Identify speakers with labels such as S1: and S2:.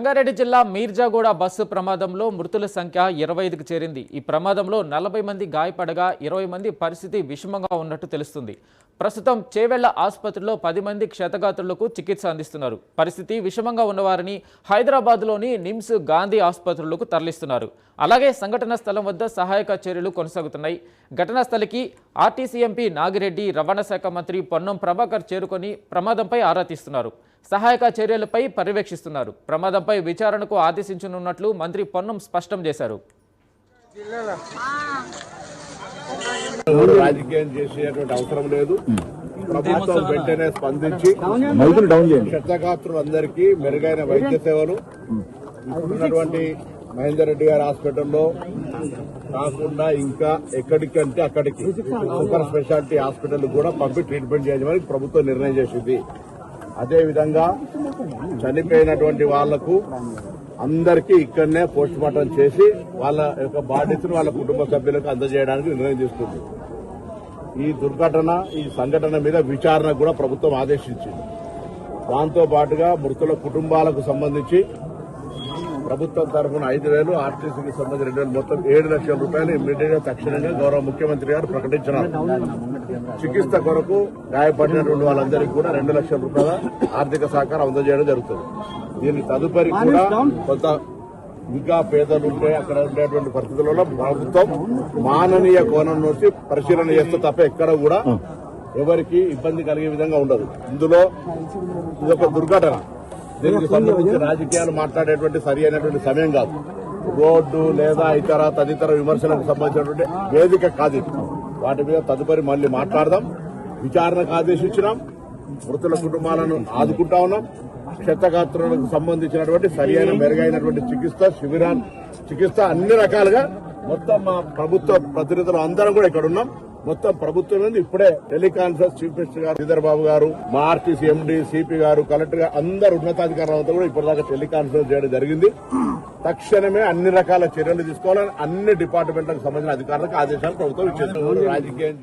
S1: రంగారెడ్డి జిల్లా మీర్జాగూడ బస్సు ప్రమాదంలో మృతుల సంఖ్య 25కి చేరింది. ఈ ప్రమాదంలో 40 మంది గాయపడగా 20 మంది పరిస్థితి విషమంగా ఉన్నట్టు తెలుస్తుంది. ప్రస్తుతం చేవెళ్ల ఆసుపత్రిలో 10 మంది క్షతగాత్రులకు చికిత్స అందిస్తున్నారు. పరిస్థితి విషమంగా ఉన్నవారిని హైదరాబాద్లోని నిమ్స్ గాంధీ ఆసుపత్రులకు తరలిస్తున్నారు. అలాగే సంఘటన స్థలం వద్ద సహాయక చర్యలు కొనసాగుతున్నాయి. ఘటనా స్థలికి ఆర్టీసీ ఎంపీ నాగిరెడ్డి, రవాణా శాఖ మంత్రి పొన్నం ప్రభాకర్ చేరుకొని ప్రమాదంపై ఆరా తీస్తున్నారు. సహాయక చర్యలపై పర్యవేక్షిస్తున్నారు. ప్రమాదంపై విచారణకు ఆదేశించనున్నట్లు మంత్రి పొన్నం స్పష్టం చేశారు.
S2: రాజకీయం చేసేటువంటి అవసరం లేదు. ప్రభుత్వం వెంటనే స్పందించి క్షతగాత్రులందరికీ మెరుగైన వైద్య సేవలు ఇప్పుడున్నటువంటి మహేందర్ రెడ్డి గారి హాస్పిటల్లో కాకుండా ఇంకా ఎక్కడికంటే అక్కడికి సూపర్ స్పెషాలిటీ హాస్పిటల్ కూడా పంపి ట్రీట్మెంట్ చేయమని ప్రభుత్వం నిర్ణయం చేసింది. అదేవిధంగా చనిపోయినటువంటి వాళ్లకు అందరికీ ఇక్కడనే పోస్ట్ మార్టం చేసి వాళ్ళ యొక్క బాధ్యతను వాళ్ళ కుటుంబ సభ్యులకు అందజేయడానికి నిర్ణయం తీసుకుంది. ఈ దుర్ఘటన, ఈ సంఘటన మీద విచారణ కూడా ప్రభుత్వం ఆదేశించింది. దాంతో పాటుగా మృతుల కుటుంబాలకు సంబంధించి ప్రభుత్వం తరఫున 5,000, ఆర్టీసీకి సంబంధించి 2,000, మొత్తం 7 లక్షల రూపాయలు ఇమ్మీడియట్ గా తక్షణంగా గౌరవ ముఖ్యమంత్రి గారు ప్రకటించినారు. చికిత్స కొరకు గాయపడినటువంటి వాళ్ళందరికీ కూడా 2 లక్షల రూపాయల ఆర్థిక సహకారం అందజేయడం జరుగుతుంది. దీని తదుపరి కూడా కొంత ఇంకా పేదలు ఉంటే అక్కడ ఉండేటువంటి పరిస్థితులలో ప్రభుత్వం మాననీయ కోణం నుంచి పరిశీలన చేస్తే తప్ప ఎక్కడ కూడా ఎవరికి ఇబ్బంది కలిగే విధంగా ఉండదు. ఇందులో ఇదొక దుర్ఘటన. దీనికి సంబంధించి రాజకీయాలు మాట్లాడేటువంటి సరి అయినటువంటి సమయం కాదు. రోడ్డు లేదా ఇతర తదితర విమర్శలకు సంబంధించినటువంటి వేదిక కాదు. వాటి మీద తదుపరి మళ్లీ మాట్లాడదాం. విచారణకు ఆదేశించినాం. మృతుల కుటుంబాలను ఆదుకుంటా ఉన్నాం. క్షతగాత్రులకు సంబంధించినటువంటి సరి అయిన మెరుగైనటువంటి చికిత్స అన్ని రకాలుగా మొత్తం మా ప్రభుత్వ ప్రతినిధులు అందరం కూడా ఇక్కడ ఉన్నాం. మొత్తం ప్రభుత్వం నుండి ఇప్పుడే టెలికాన్ఫరెన్స్ చీఫ్ మినిస్టర్ గారు శ్రీధర్ బాబు గారు, మా ఆర్టీసీ ఎండీ, సిపి గారు, కలెక్టర్ గారు, అందరు ఉన్నతాధికారులతో కూడా ఇప్పటిదాకా టెలికాన్ఫరెన్స్ చేయడం జరిగింది. తక్షణమే అన్ని రకాల చర్యలు తీసుకోవాలని అన్ని డిపార్ట్మెంట్లకు సంబంధించిన అధికారులకు ఆదేశాలు ప్రభుత్వం ఇచ్చేస్తారు. రాజకీయం